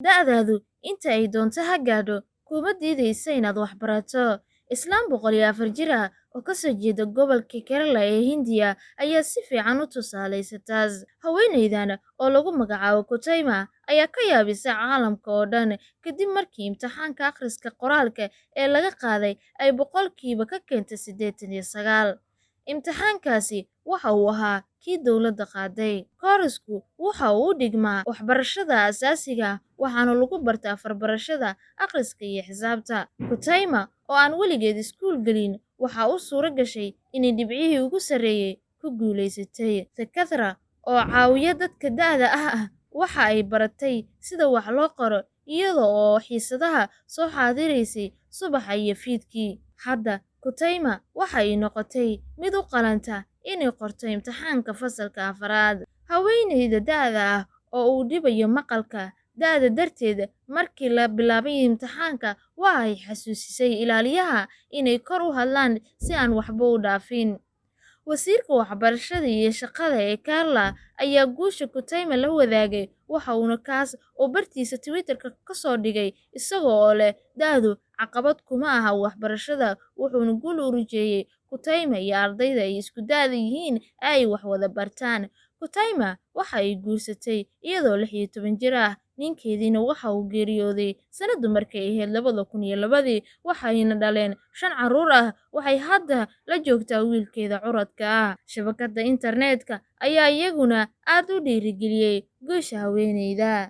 Da'daadu inta ay doonto ha gaadho kuma diidaysa inaad wax barato. Islaan 104 jir ah oo ka soo jeeda gobolka Kerala ee Hindiya ayaa si fiican u tusaalaysa taas. Haweeneydan oo lagu magacaabo Kutaima ayaa ka yaabisay caalamka oo dhan kadib markii imtixaanka akhriska qoraalka ee laga qaaday ay boqolkiiba ka keentay 89. Imtixaankaasi waxa uu ahaa kii dowladda qaaday. Koorsku waxa uu u dhigmaa waxbarashada aasaasiga ah waxaana lagu bartaa farbarashada, akhriska iyo xisaabta. Kutaima oo aan weligeed iskuul gelin waxa u suura gashay inay dhibcihii ugu sarreeyay ku guulaysatay. Sekatra oo caawiya dadka da'da ah waxa ay baratay sida wax loo qoro iyada oo xiisadaha soo xaadiraysay subaxa iyo fiidkii. Hadda Kutaima waxa ay noqotay mid u qalanta inay qorto imtixaanka fasalka 4. Haweeneyda da'da ah oo uu dhibayo maqalka da'da darteed markii la bilaabay imtixaanka waa ay xasuusisay ilaaliyaha inay kor u hadlaan si aan waxba u dhaafin. Wasiirka waxbarashada iyo shaqada ee Kerala ayaa guusha Kutaima la wadaagay waxa uuna kaas oo bartiisa Twitter-ka ka soo dhigay isaga oo leh da'du caqabad kuma aha waxbarashada wuxuuna guul u rajeeyay Kutaima iyo ardayda ay isku da'da yihiin ay wax wada bartaan. Kutaima waxa ay guursatay iyadoo 16 jir ah, ninkeediina waxa uu geeriyooday sanadu markay ahayd 2002 waxayna dhaleen 5 carruur ah. Waxay hadda la joogtaa wiilkeeda curadka ah. Shabakadda internetka ayaa iyaguna aad u dhiirigeliyay guusha haweeneyda.